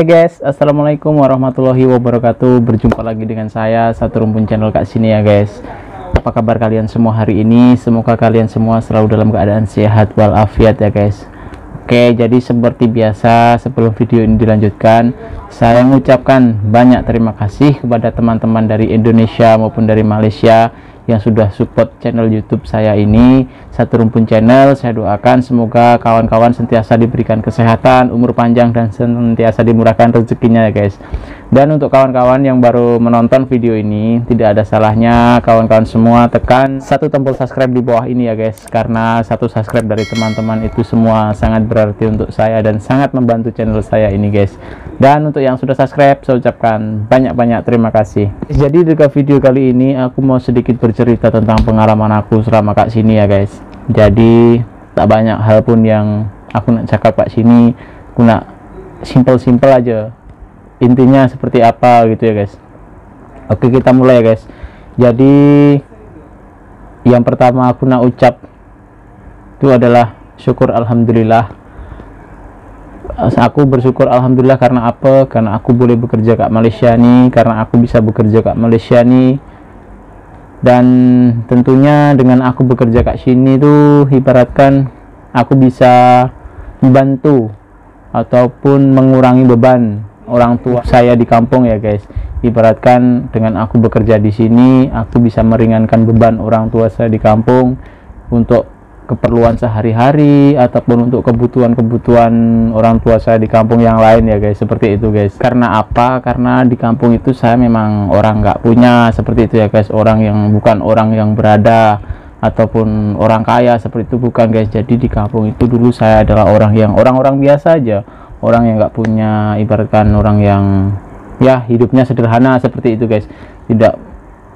Hai guys, assalamualaikum warahmatullahi wabarakatuh. Berjumpa lagi dengan saya Satu Rumpun Channel Kak sini ya guys. Apa kabar kalian semua hari ini? Semoga kalian semua selalu dalam keadaan sehat walafiat ya guys. Oke, jadi seperti biasa sebelum video ini dilanjutkan, saya mengucapkan banyak terima kasih kepada teman-teman dari Indonesia maupun dari Malaysia yang sudah support channel YouTube saya ini, Satu Rumpun Channel. Saya doakan semoga kawan-kawan sentiasa diberikan kesehatan, umur panjang, dan sentiasa dimurahkan rezekinya ya guys. Dan untuk kawan-kawan yang baru menonton video ini, tidak ada salahnya kawan-kawan semua tekan satu tombol subscribe di bawah ini ya guys, karena satu subscribe dari teman-teman itu semua sangat berarti untuk saya dan sangat membantu channel saya ini guys. Dan untuk yang sudah subscribe, saya ucapkan banyak-banyak terima kasih. Jadi di video kali ini aku mau sedikit bercerita tentang pengalaman aku selama Kak sini ya guys. Jadi tak banyak hal pun yang aku nak cakap Kak sini, aku nak simple-simple aja, intinya seperti apa gitu ya guys. Oke, kita mulai ya guys. Jadi yang pertama aku nak ucap itu adalah syukur alhamdulillah. Aku bersyukur alhamdulillah karena apa? Karena aku boleh bekerja kat Malaysia nih, karena aku bisa bekerja kat Malaysia nih. Dan tentunya dengan aku bekerja kat sini tuh ibaratkan aku bisa membantu ataupun mengurangi beban orang tua saya di kampung ya guys. Ibaratkan dengan aku bekerja di sini, aku bisa meringankan beban orang tua saya di kampung untuk keperluan sehari-hari ataupun untuk kebutuhan-kebutuhan orang tua saya di kampung yang lain ya guys, seperti itu guys. Karena apa? Karena di kampung itu saya memang orang nggak punya, seperti itu ya guys, orang yang bukan orang yang berada ataupun orang kaya seperti itu, bukan guys. Jadi di kampung itu dulu saya adalah orang biasa aja, orang yang nggak punya, ibaratkan orang yang ya hidupnya sederhana seperti itu guys, tidak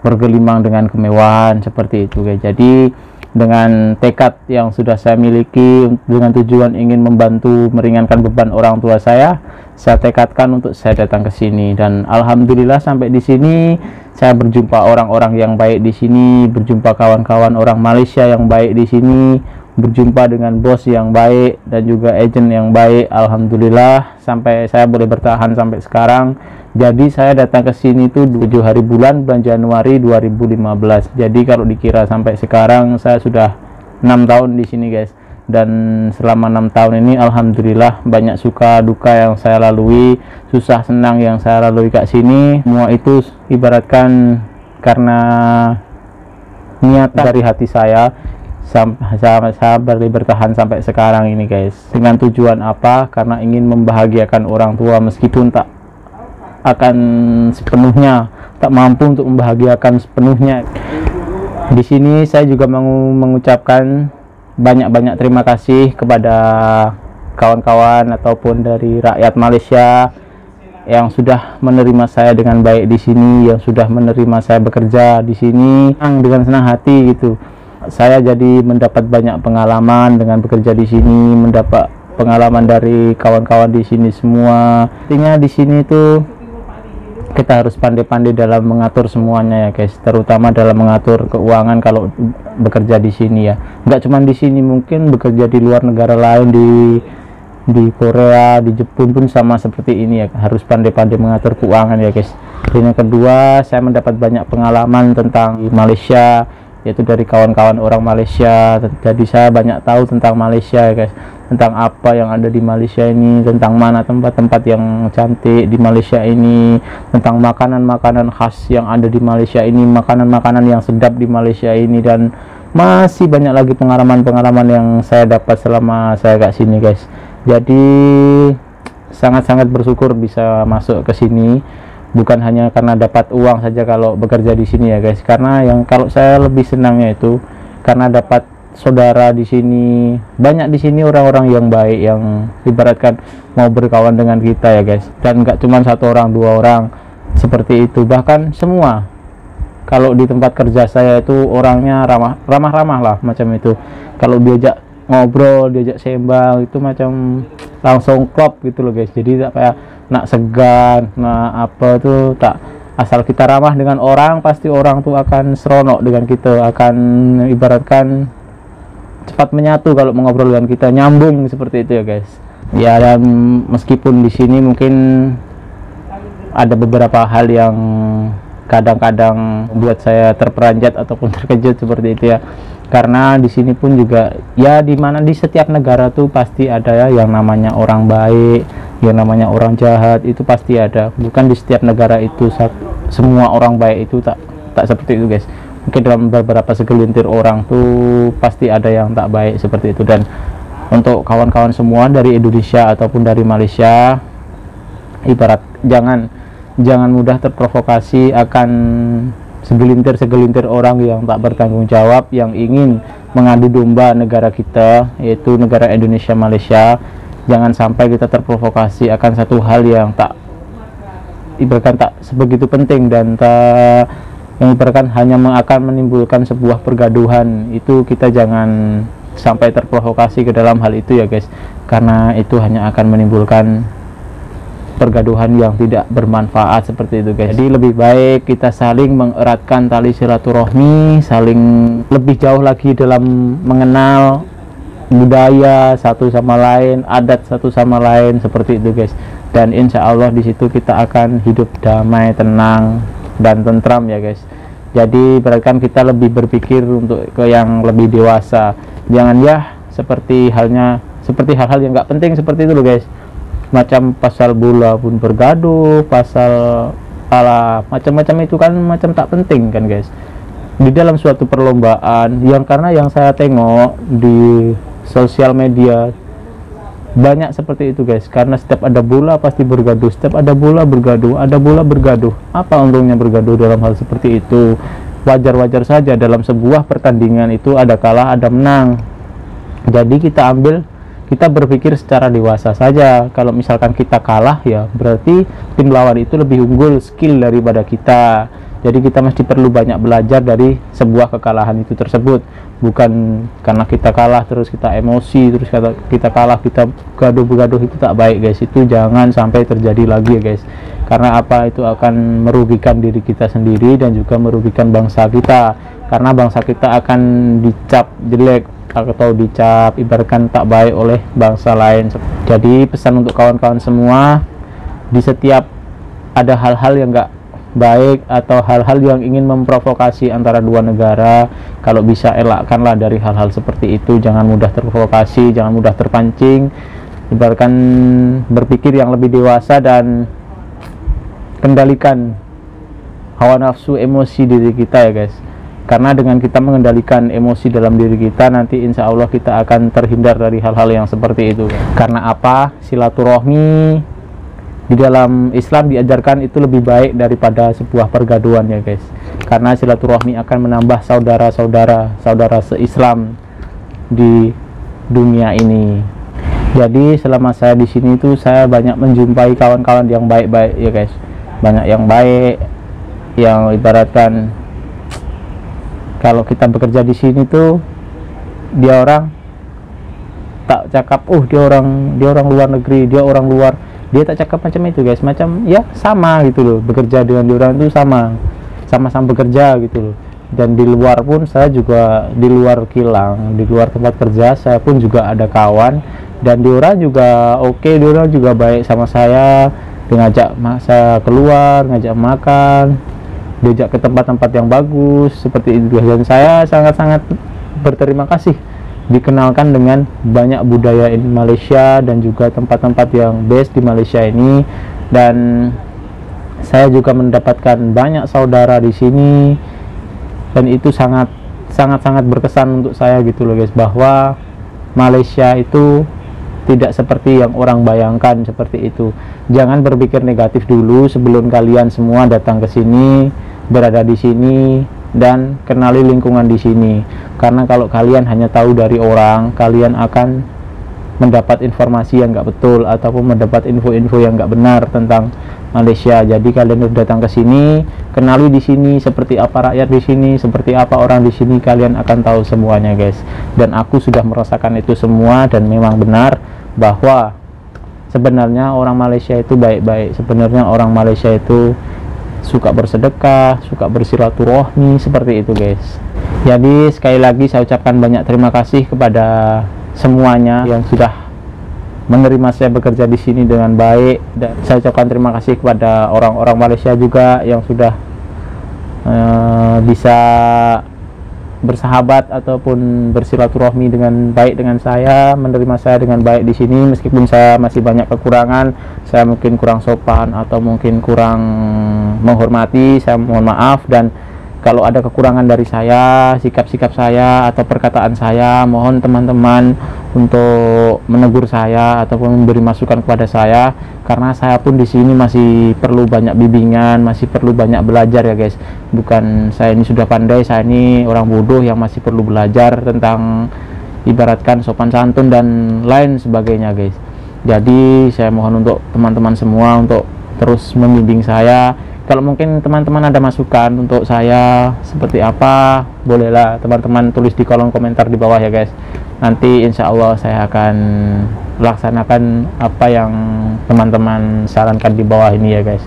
bergelimang dengan kemewahan seperti itu guys. Jadi dengan tekad yang sudah saya miliki, dengan tujuan ingin membantu meringankan beban orang tua saya tekadkan untuk saya datang ke sini. Dan alhamdulillah sampai di sini saya berjumpa orang-orang yang baik di sini, berjumpa kawan-kawan orang Malaysia yang baik di sini, berjumpa dengan bos yang baik dan juga agent yang baik. Alhamdulillah sampai saya boleh bertahan sampai sekarang. Jadi saya datang ke sini tuh 7 hari bulan Januari 2015. Jadi kalau dikira sampai sekarang saya sudah 6 tahun di sini guys. Dan selama 6 tahun ini alhamdulillah banyak suka duka yang saya lalui, susah senang yang saya lalui kat sini. Semua itu ibaratkan karena niat dari hati saya boleh bertahan sampai sekarang ini guys. Dengan tujuan apa? Karena ingin membahagiakan orang tua, meskipun tak akan sepenuhnya, tak mampu untuk membahagiakan sepenuhnya. Di sini saya juga mau mengucapkan banyak-banyak terima kasih kepada kawan-kawan ataupun dari rakyat Malaysia yang sudah menerima saya dengan baik di sini, yang sudah menerima saya bekerja di sini dengan senang hati gitu. Saya jadi mendapat banyak pengalaman dengan bekerja di sini, mendapat pengalaman dari kawan-kawan di sini semua. Artinya di sini tuh kita harus pandai-pandai dalam mengatur semuanya ya guys, terutama dalam mengatur keuangan kalau bekerja di sini ya. Nggak cuma di sini, mungkin bekerja di luar negara lain, di Korea, di Jepun pun sama seperti ini ya, harus pandai-pandai mengatur keuangan ya guys. Dan yang kedua, saya mendapat banyak pengalaman tentang Malaysia, yaitu dari kawan-kawan orang Malaysia. Jadi saya banyak tahu tentang Malaysia ya guys, tentang apa yang ada di Malaysia ini, tentang mana tempat-tempat yang cantik di Malaysia ini, tentang makanan-makanan khas yang ada di Malaysia ini, makanan-makanan yang sedap di Malaysia ini, dan masih banyak lagi pengalaman-pengalaman yang saya dapat selama saya kat sini guys. Jadi sangat-sangat bersyukur bisa masuk ke sini, bukan hanya karena dapat uang saja kalau bekerja di sini ya guys. Karena yang kalau saya lebih senangnya itu karena dapat saudara di sini. Banyak di sini orang-orang yang baik yang ibaratkan mau berkawan dengan kita ya guys. Dan nggak cuma satu orang, dua orang seperti itu, bahkan semua. Kalau di tempat kerja saya itu orangnya ramah-ramah lah macam itu. Kalau diajak ngobrol, diajak sembang itu macam langsung klop gitu loh guys. Jadi tak kayak nak segan, nah apa tuh tak, asal kita ramah dengan orang pasti orang tuh akan seronok dengan kita, akan ibaratkan cepat menyatu kalau mengobrol dengan kita, nyambung seperti itu ya guys. Ya, dan meskipun di sini mungkin ada beberapa hal yang kadang-kadang buat saya terperanjat ataupun terkejut seperti itu ya, karena di sini pun juga ya, dimana di setiap negara tuh pasti ada ya yang namanya orang baik, yang namanya orang jahat, itu pasti ada. Bukan di setiap negara itu semua orang baik itu tak seperti itu guys. Mungkin dalam beberapa segelintir orang tuh pasti ada yang tak baik seperti itu. Dan untuk kawan-kawan semua dari Indonesia ataupun dari Malaysia, ibarat jangan mudah terprovokasi akan segelintir orang yang tak bertanggung jawab, yang ingin mengadu domba negara kita, yaitu negara Indonesia Malaysia. Jangan sampai kita terprovokasi akan satu hal yang ibaratkan tak sebegitu penting, dan yang ibaratkan hanya akan menimbulkan sebuah pergaduhan. Itu kita jangan sampai terprovokasi ke dalam hal itu ya guys, karena itu hanya akan menimbulkan pergaduhan yang tidak bermanfaat seperti itu guys. Jadi lebih baik kita saling mengeratkan tali silaturahmi, saling lebih jauh lagi dalam mengenal budaya satu sama lain, adat satu sama lain seperti itu guys. Dan insya Allah di situ kita akan hidup damai, tenang dan tentram ya guys. Jadi berarti kita lebih berpikir untuk ke yang lebih dewasa. Jangan ya seperti hal-hal yang nggak penting seperti itu loh guys. Macam pasal bola pun bergaduh, pasal macam-macam itu kan macam tak penting kan guys. Di dalam suatu perlombaan karena yang saya tengok di sosial media banyak seperti itu guys, karena setiap ada bola pasti bergaduh, setiap ada bola bergaduh. Apa untungnya bergaduh dalam hal seperti itu? Wajar-wajar saja dalam sebuah pertandingan itu ada kalah ada menang. Jadi kita berpikir secara dewasa saja. Kalau misalkan kita kalah ya berarti tim lawan itu lebih unggul skill daripada kita. Jadi kita mesti perlu banyak belajar dari sebuah kekalahan itu tersebut. Bukan karena kita kalah terus kita emosi, terus kita kalah kita gaduh-gaduh, itu tak baik guys. Itu jangan sampai terjadi lagi ya guys. Karena apa? Itu akan merugikan diri kita sendiri dan juga merugikan bangsa kita. Karena bangsa kita akan dicap jelek atau dicap ibaratkan tak baik oleh bangsa lain. Jadi pesan untuk kawan-kawan semua, di setiap ada hal-hal yang enggak baik atau hal-hal yang ingin memprovokasi antara dua negara, kalau bisa elakkanlah dari hal-hal seperti itu. Jangan mudah terprovokasi, jangan mudah terpancing. Ibaratkan berpikir yang lebih dewasa dan kendalikan hawa nafsu, emosi diri kita ya guys. Karena dengan kita mengendalikan emosi dalam diri kita, nanti insya Allah kita akan terhindar dari hal-hal yang seperti itu. Karena apa? Silaturahmi di dalam Islam diajarkan itu lebih baik daripada sebuah pergaduhan ya guys. Karena silaturahmi akan menambah saudara se-Islam di dunia ini. Jadi selama saya di sini itu saya banyak menjumpai kawan-kawan yang baik-baik ya guys. Banyak yang baik, yang ibaratkan kalau kita bekerja di sini tuh dia orang tak cakap dia orang luar negeri, dia orang luar, dia tak cakap macam itu guys. Macam ya sama gitu loh, bekerja dengan dia orang itu sama-sama bekerja gitu loh. Dan di luar pun saya juga, di luar kilang, di luar tempat kerja saya pun juga ada kawan, dan dia orang juga oke, dia orang juga baik sama saya. Dia ngajak saya keluar, ngajak makan, diajak ke tempat-tempat yang bagus seperti itu. Dan saya sangat-sangat berterima kasih dikenalkan dengan banyak budaya di Malaysia dan juga tempat-tempat yang best di Malaysia ini. Dan saya juga mendapatkan banyak saudara di sini, dan itu sangat berkesan untuk saya gitu loh guys, bahwa Malaysia itu tidak seperti yang orang bayangkan seperti itu. Jangan berpikir negatif dulu sebelum kalian semua datang ke sini, berada di sini, dan kenali lingkungan di sini. Karena kalau kalian hanya tahu dari orang, kalian akan mendapat informasi yang nggak betul ataupun mendapat info-info yang nggak benar tentang Malaysia. Jadi kalian harus datang ke sini, kenali di sini seperti apa rakyat di sini, seperti apa orang di sini, kalian akan tahu semuanya guys. Dan aku sudah merasakan itu semua, dan memang benar bahwa sebenarnya orang Malaysia itu baik-baik. Sebenarnya orang Malaysia itu suka bersedekah, suka bersilaturahmi seperti itu guys. Jadi sekali lagi saya ucapkan banyak terima kasih kepada semuanya yang sudah menerima saya bekerja di sini dengan baik. Dan saya ucapkan terima kasih kepada orang-orang Malaysia juga yang sudah bisa bersahabat ataupun bersilaturahmi dengan baik dengan saya, menerima saya dengan baik di sini meskipun saya masih banyak kekurangan. Saya mungkin kurang sopan atau mungkin kurang menghormati, saya mohon maaf. Dan kalau ada kekurangan dari saya, sikap-sikap saya atau perkataan saya, mohon teman-teman untuk menegur saya ataupun memberi masukan kepada saya, karena saya pun di sini masih perlu banyak bimbingan, masih perlu banyak belajar ya guys. Bukan saya ini sudah pandai, saya ini orang bodoh yang masih perlu belajar tentang ibaratkan sopan santun dan lain sebagainya guys. Jadi saya mohon untuk teman-teman semua untuk terus membimbing saya. Kalau mungkin teman-teman ada masukan untuk saya seperti apa, bolehlah teman-teman tulis di kolom komentar di bawah ya guys. Nanti insya Allah saya akan laksanakan apa yang teman-teman sarankan di bawah ini ya guys.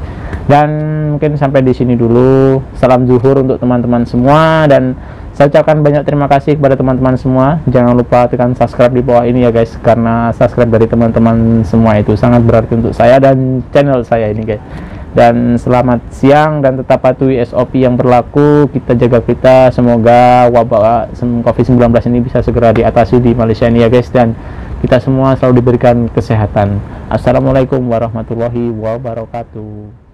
Dan mungkin sampai di sini dulu. Salam zuhur untuk teman-teman semua, dan saya ucapkan banyak terima kasih kepada teman-teman semua. Jangan lupa tekan subscribe di bawah ini ya guys, karena subscribe dari teman-teman semua itu sangat berarti untuk saya dan channel saya ini guys. Dan selamat siang dan tetap patuhi SOP yang berlaku. Kita jaga kita, semoga wabah COVID-19 ini bisa segera diatasi di Malaysia ini ya guys, dan kita semua selalu diberikan kesehatan. Assalamualaikum warahmatullahi wabarakatuh.